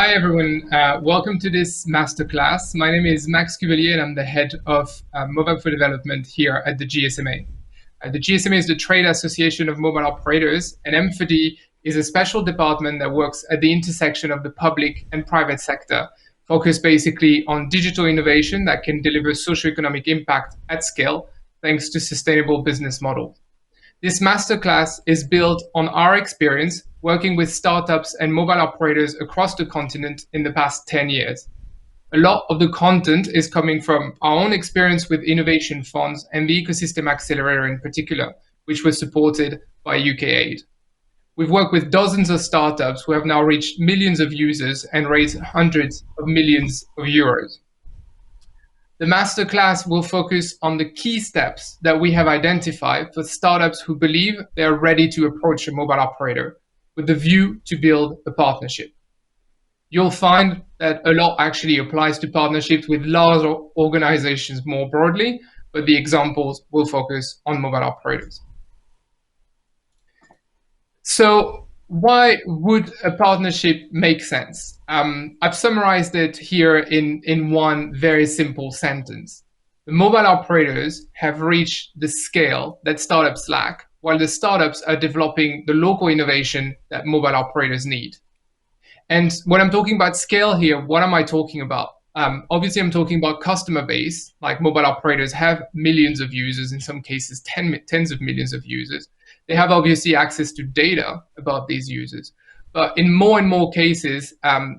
Hi, everyone. Welcome to this masterclass. My name is Max Cuvellier, and I'm the head of mobile phone development here at the GSMA. The GSMA is the Trade Association of Mobile Operators, and M4D is a special department that works at the intersection of the public and private sector, focused basically on digital innovation that can deliver socioeconomic impact at scale, thanks to sustainable business models. This masterclass is built on our experience working with startups and mobile operators across the continent in the past 10 years. A lot of the content is coming from our own experience with innovation funds and the Ecosystem Accelerator in particular, which was supported by UK aid. We've worked with dozens of startups who have now reached millions of users and raised hundreds of millions of euros. The masterclass will focus on the key steps that we have identified for startups who believe they are ready to approach a mobile operator with the view to build a partnership. You'll find that a lot actually applies to partnerships with large organizations more broadly, but the examples will focus on mobile operators. So why would a partnership make sense? I've summarized it here in one very simple sentence. The mobile operators have reached the scale that startups lack, while the startups are developing the local innovation that mobile operators need. And when I'm talking about scale here, what am I talking about? Obviously, I'm talking about customer base, like mobile operators have millions of users, in some cases tens of millions of users. They have obviously access to data about these users. But in more and more cases,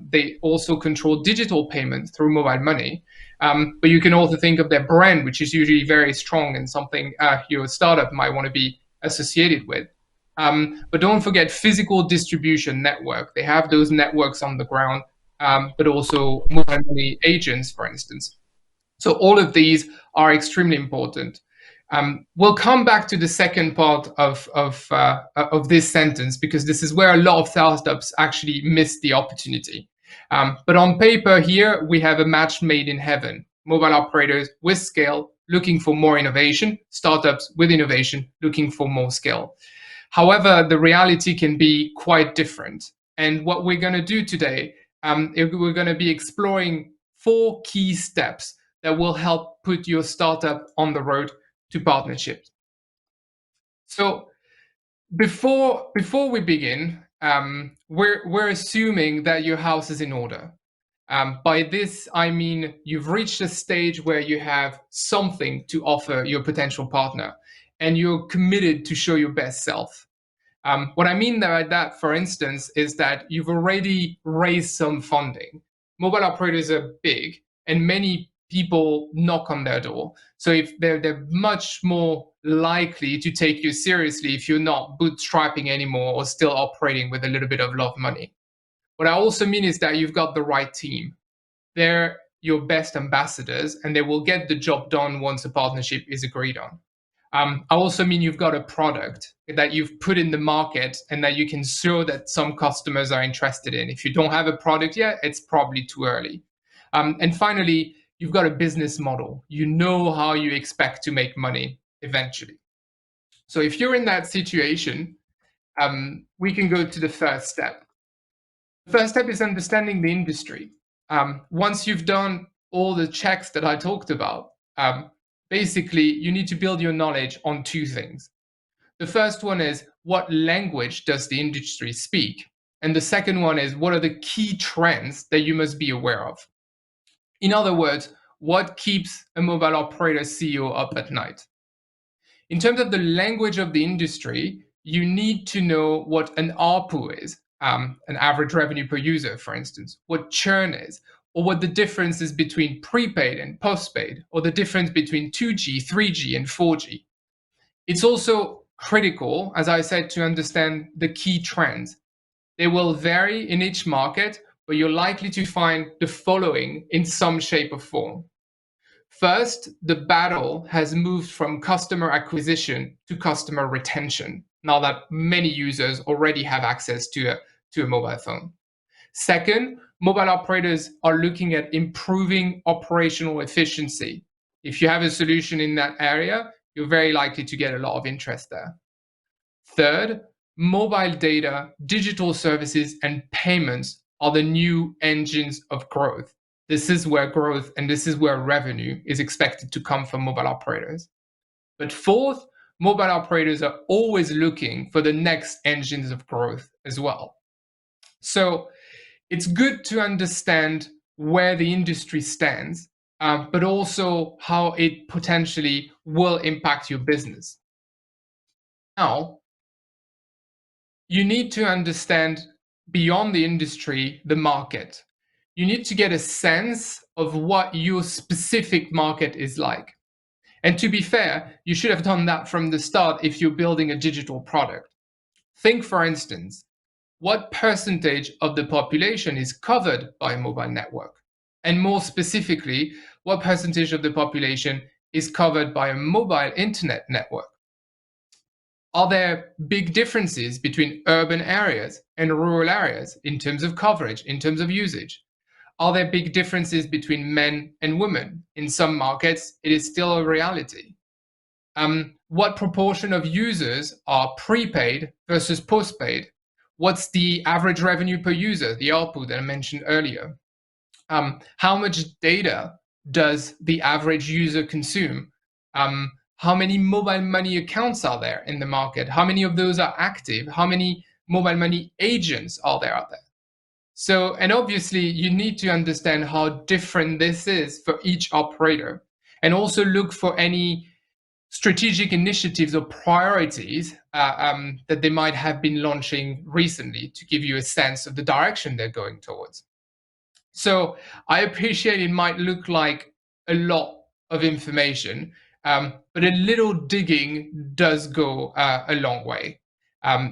they also control digital payments through mobile money. But you can also think of their brand, which is usually very strong and something your startup might want to be associated with. But don't forget physical distribution network. They have those networks on the ground, but also mobile money agents, for instance. So all of these are extremely important. We'll come back to the second part of this sentence, because this is where a lot of startups actually miss the opportunity. But on paper here, we have a match made in heaven. Mobile operators with scale looking for more innovation, startups with innovation looking for more scale. However, the reality can be quite different. And what we're going to do today, we're going to be exploring 4 key steps that will help put your startup on the road to partnerships. So before we begin, we're assuming that your house is in order. By this, I mean you've reached a stage where you have something to offer your potential partner, and you're committed to show your best self. What I mean by that, for instance, is that you've already raised some funding. Mobile operators are big, and many people knock on their door. So if they're much more likely to take you seriously if you're not bootstrapping anymore or still operating with a little bit of love money. What I also mean is that you've got the right team. They're your best ambassadors, and they will get the job done once a partnership is agreed on. I also mean you've got a product that you've put in the market and that you can show that some customers are interested in. If you don't have a product yet, it's probably too early. And finally, you've got a business model. You know how you expect to make money eventually. So if you're in that situation, we can go to the first step. The first step is understanding the industry. Once you've done all the checks that I talked about, basically, you need to build your knowledge on 2 things. The first one is, what language does the industry speak? And the second one is, what are the key trends that you must be aware of? In other words, what keeps a mobile operator CEO up at night? In terms of the language of the industry, you need to know what an ARPU is, an average revenue per user, for instance, what churn is, or what the difference is between prepaid and postpaid, or the difference between 2G, 3G, and 4G. It's also critical, as I said, to understand the key trends. They will vary in each market, but you're likely to find the following in some shape or form. First, the battle has moved from customer acquisition to customer retention, now that many users already have access to a mobile phone. Second, mobile operators are looking at improving operational efficiency. If you have a solution in that area, you're very likely to get a lot of interest there. Third, mobile data, digital services, and payments are the new engines of growth. This is where growth and this is where revenue is expected to come from mobile operators. But fourth, mobile operators are always looking for the next engines of growth as well. So it's good to understand where the industry stands, but also how it potentially will impact your business. Now, you need to understand beyond the industry, the market. You need to get a sense of what your specific market is like. And to be fair, you should have done that from the start if you're building a digital product. Think, for instance, what percentage of the population is covered by a mobile network? And more specifically, what percentage of the population is covered by a mobile internet network? Are there big differences between urban areas and rural areas in terms of coverage, in terms of usage? Are there big differences between men and women? In some markets, it is still a reality. What proportion of users are prepaid versus postpaid? What's the average revenue per user, the output that I mentioned earlier? How much data does the average user consume? How many mobile money accounts are there in the market? How many of those are active? How many mobile money agents are there out there? So, and obviously you need to understand how different this is for each operator, and also look for any strategic initiatives or priorities that they might have been launching recently to give you a sense of the direction they're going towards. So I appreciate it might look like a lot of information, but a little digging does go a long way.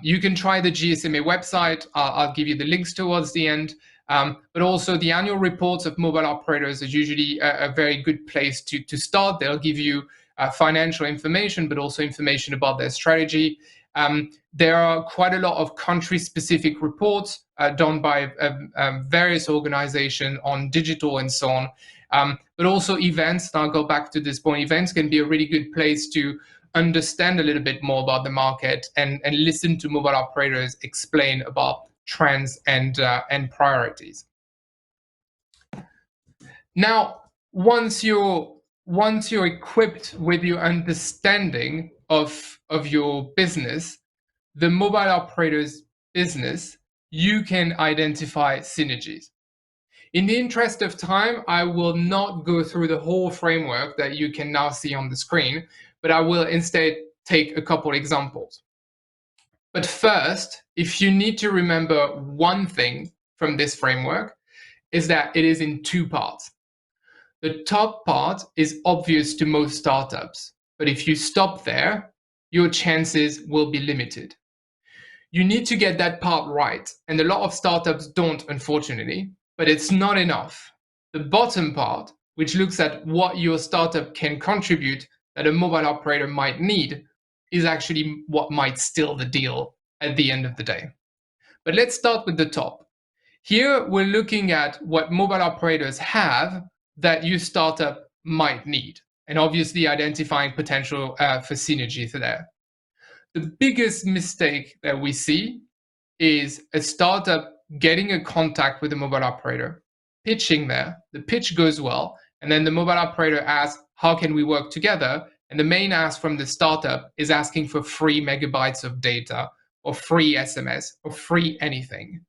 You can try the GSMA website. I'll give you the links towards the end. But also the annual reports of mobile operators is usually a very good place to start. They'll give you financial information, but also information about their strategy. There are quite a lot of country-specific reports done by various organizations on digital and so on, but also events. And I'll go back to this point. Events can be a really good place to understand a little bit more about the market and listen to mobile operators explain about trends and priorities. Now, once you're equipped with your understanding of your business, the mobile operator's business, you can identify synergies. In the interest of time, I will not go through the whole framework that you can now see on the screen, but I will instead take a couple examples. But first, if you need to remember one thing from this framework, is that it is in two parts. The top part is obvious to most startups, but if you stop there, your chances will be limited. You need to get that part right, and a lot of startups don't, unfortunately, but it's not enough. The bottom part, which looks at what your startup can contribute that a mobile operator might need, is actually what might steal the deal at the end of the day. But let's start with the top. Here, we're looking at what mobile operators have that your startup might need, and obviously identifying potential for synergies there. The biggest mistake that we see is a startup getting a contact with a mobile operator, pitching there, the pitch goes well, and then the mobile operator asks, how can we work together? And the main ask from the startup is asking for free megabytes of data or free SMS or free anything.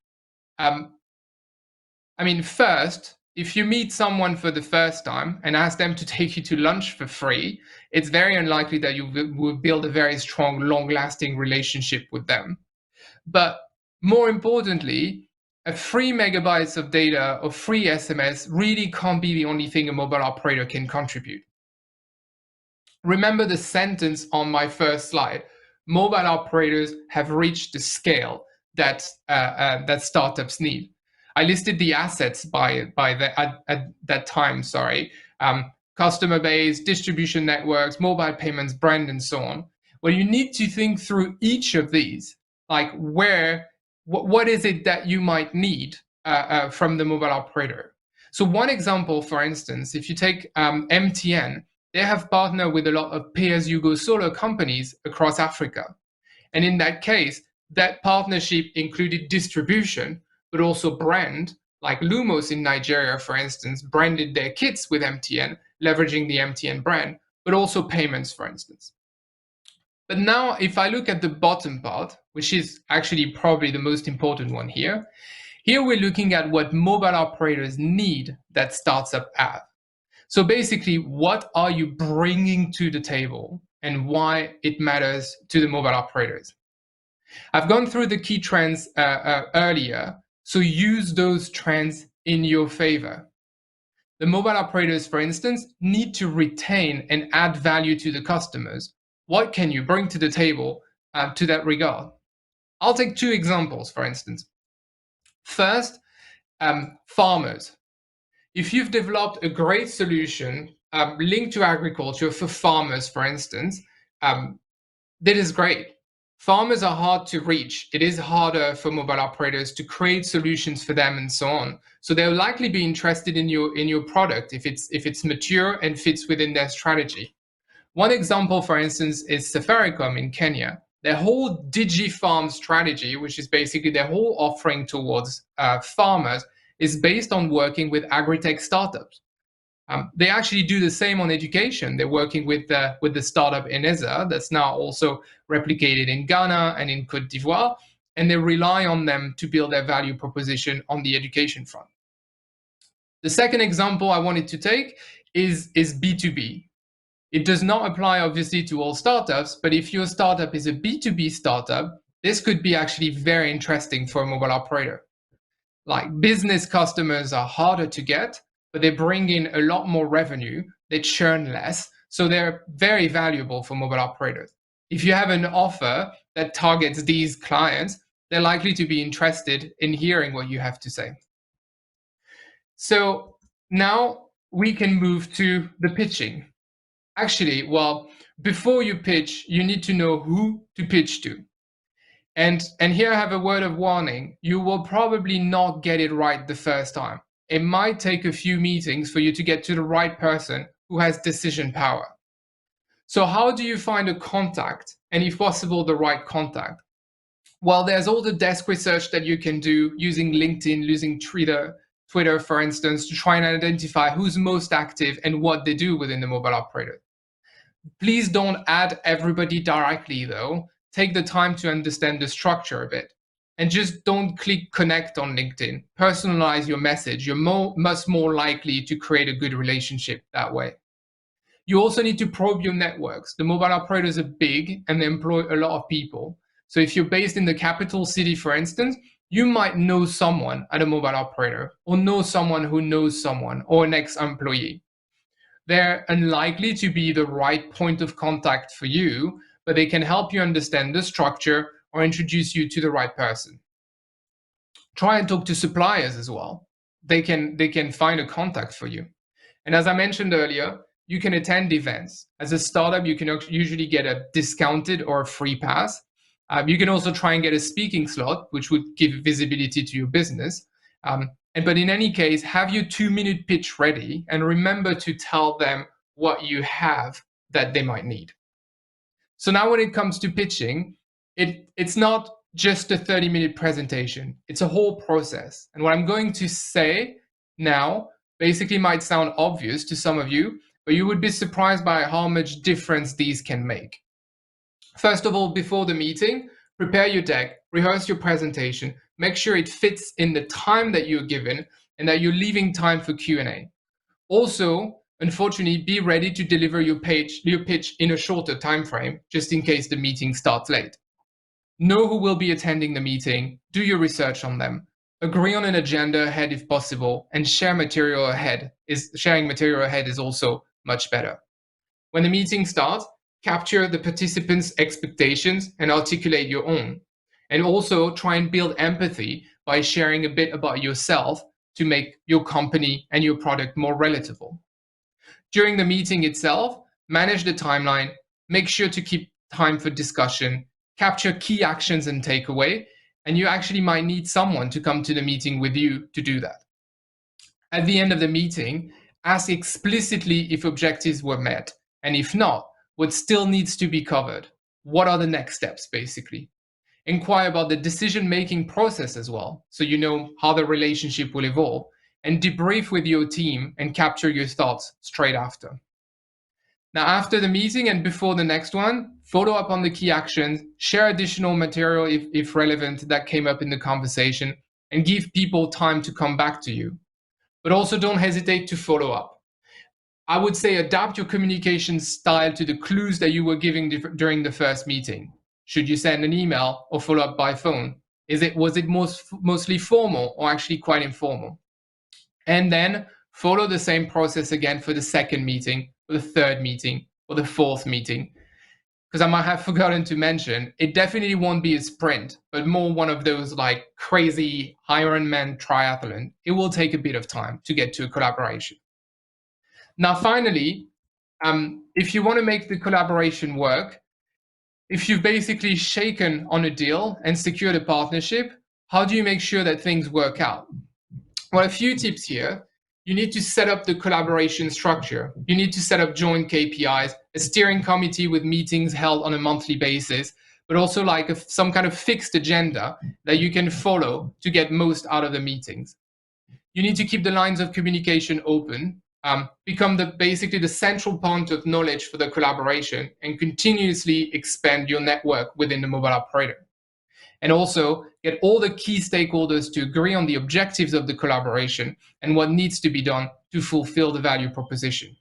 First, if you meet someone for the first time and ask them to take you to lunch for free, it's very unlikely that you will build a very strong, long-lasting relationship with them. But more importantly, a free megabytes of data or free SMS really can't be the only thing a mobile operator can contribute. Remember the sentence on my first slide. Mobile operators have reached the scale that startups need. I listed the assets at that time, customer base, distribution networks, mobile payments, brand, and so on. Well, you need to think through each of these, like what is it that you might need from the mobile operator. So one example, for instance, if you take MTN, they have partnered with a lot of pay-as-you-go solar companies across Africa. And in that case, that partnership included distribution, but also brand, like Lumos in Nigeria, for instance, branded their kits with MTN, leveraging the MTN brand, but also payments, for instance. But now, if I look at the bottom part, which is actually probably the most important one here, here we're looking at what mobile operators need that startup have. So basically, what are you bringing to the table and why it matters to the mobile operators? I've gone through the key trends earlier, so use those trends in your favor. The mobile operators, for instance, need to retain and add value to the customers. What can you bring to the table to that regard? I'll take two examples, for instance. First, farmers. If you've developed a great solution linked to agriculture for farmers, for instance, that is great. Farmers are hard to reach. It is harder for mobile operators to create solutions for them and so on. So they'll likely be interested in your product if it's mature and fits within their strategy. One example, for instance, is Safaricom in Kenya. Their whole DigiFarm strategy, which is basically their whole offering towards farmers, is based on working with agri-tech startups. They actually do the same on education. They're working with the startup Eneza that's now also replicated in Ghana and in Cote d'Ivoire, and they rely on them to build their value proposition on the education front. The second example I wanted to take is B2B. It does not apply obviously to all startups, but if your startup is a B2B startup, this could be actually very interesting for a mobile operator. Like business customers are harder to get, but they bring in a lot more revenue, they churn less, so they're very valuable for mobile operators. If you have an offer that targets these clients, they're likely to be interested in hearing what you have to say. So now we can move to the pitching. Actually, well, before you pitch, you need to know who to pitch to. And here I have a word of warning. You will probably not get it right the first time. It might take a few meetings for you to get to the right person who has decision power. So how do you find a contact, and if possible, the right contact? Well, there's all the desk research that you can do using LinkedIn, using Twitter, for instance, to try and identify who's most active and what they do within the mobile operator. Please don't add everybody directly, though. Take the time to understand the structure of it. And just don't click connect on LinkedIn. Personalize your message. You're much more likely to create a good relationship that way. You also need to probe your networks. The mobile operators are big and they employ a lot of people. So if you're based in the capital city, for instance, you might know someone at a mobile operator or know someone who knows someone or an ex-employee. They're unlikely to be the right point of contact for you, but they can help you understand the structure or introduce you to the right person. Try and talk to suppliers as well. They can find a contact for you. And as I mentioned earlier, you can attend events. As a startup, you can usually get a discounted or a free pass. You can also try and get a speaking slot, which would give visibility to your business. But in any case, have your 2-minute pitch ready and remember to tell them what you have that they might need. So now when it comes to pitching, it's not just a 30-minute presentation. It's a whole process. And what I'm going to say now basically might sound obvious to some of you, but you would be surprised by how much difference these can make. First of all, before the meeting, prepare your deck, rehearse your presentation, make sure it fits in the time that you're given and that you're leaving time for Q&A. Also, unfortunately, be ready to deliver your pitch in a shorter time frame, just in case the meeting starts late. Know who will be attending the meeting, do your research on them, agree on an agenda ahead if possible, and sharing material ahead is also much better. When the meeting starts, capture the participants' expectations and articulate your own. And also try and build empathy by sharing a bit about yourself to make your company and your product more relatable. During the meeting itself, manage the timeline, make sure to keep time for discussion, capture key actions and takeaway, and you actually might need someone to come to the meeting with you to do that. At the end of the meeting, ask explicitly if objectives were met, and if not, what still needs to be covered. What are the next steps, basically? Inquire about the decision-making process as well, so you know how the relationship will evolve, and debrief with your team and capture your thoughts straight after. Now, after the meeting and before the next one, follow up on the key actions, share additional material if relevant that came up in the conversation, and give people time to come back to you. But also don't hesitate to follow up. I would say adapt your communication style to the clues that you were giving during the first meeting. Should you send an email or follow up by phone? Was it mostly formal or actually quite informal? And then follow the same process again for the second meeting, for the third meeting, or the fourth meeting. Because I might have forgotten to mention, it definitely won't be a sprint, but more one of those like crazy Ironman triathlon. It will take a bit of time to get to a collaboration. Now, finally, if you want to make the collaboration work, if you've basically shaken on a deal and secured a partnership, how do you make sure that things work out? Well, a few tips here. You need to set up the collaboration structure. You need to set up joint KPIs, a steering committee with meetings held on a monthly basis, but also like some kind of fixed agenda that you can follow to get most out of the meetings. You need to keep the lines of communication open, become basically the central point of knowledge for the collaboration, and continuously expand your network within the mobile operator. And also get all the key stakeholders to agree on the objectives of the collaboration and what needs to be done to fulfill the value proposition.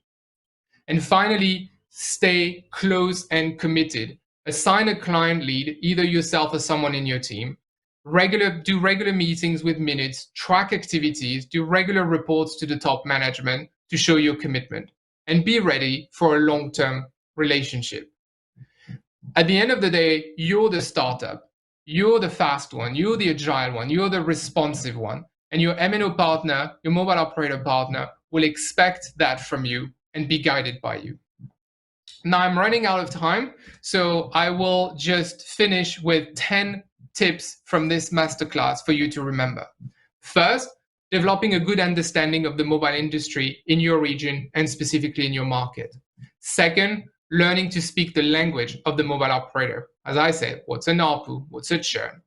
And finally, stay close and committed. Assign a client lead, either yourself or someone in your team. Do regular meetings with minutes, track activities, do regular reports to the top management to show your commitment, and be ready for a long-term relationship. At the end of the day, you're the startup. You're the fast one, you're the agile one, you're the responsive one, and your MNO partner, your mobile operator partner, will expect that from you and be guided by you. Now I'm running out of time, so I will just finish with 10 tips from this masterclass for you to remember. First, developing a good understanding of the mobile industry in your region and specifically in your market. Second, learning to speak the language of the mobile operator. As I said, what's an ARPU? What's a churn?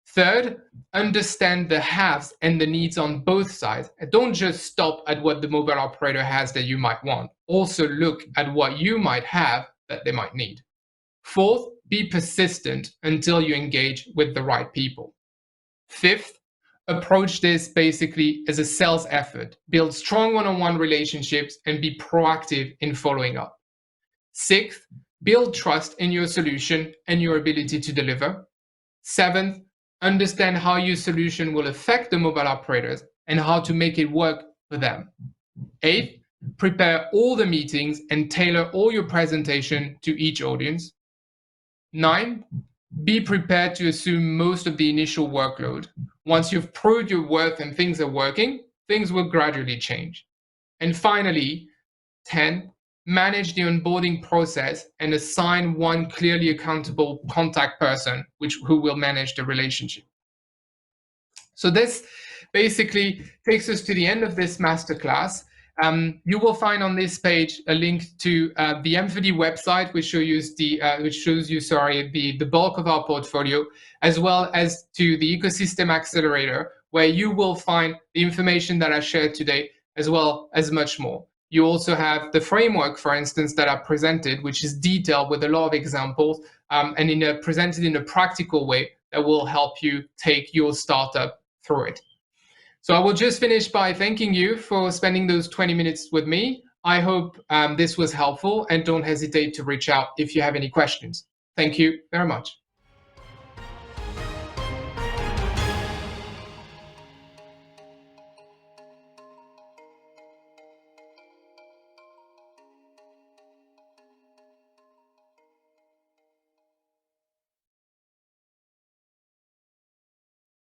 Third, understand the haves and the needs on both sides. And don't just stop at what the mobile operator has that you might want. Also look at what you might have that they might need. Fourth, be persistent until you engage with the right people. Fifth, approach this basically as a sales effort. Build strong one-on-one relationships and be proactive in following up. Sixth, build trust in your solution and your ability to deliver. Seventh, understand how your solution will affect the mobile operators and how to make it work for them. Eighth, prepare all the meetings and tailor all your presentation to each audience. 9, be prepared to assume most of the initial workload. Once you've proved your worth and things are working, things will gradually change. And finally, 10, manage the onboarding process and assign one clearly accountable contact person who will manage the relationship. So this basically takes us to the end of this masterclass. You will find on this page a link to the M4D website, which shows you the bulk of our portfolio, as well as to the Ecosystem Accelerator, where you will find the information that I shared today, as well as much more. You also have the framework, for instance, that I presented, which is detailed with a lot of examples and presented in a practical way that will help you take your startup through it. So I will just finish by thanking you for spending those 20 minutes with me. I hope this was helpful, and don't hesitate to reach out if you have any questions. Thank you very much.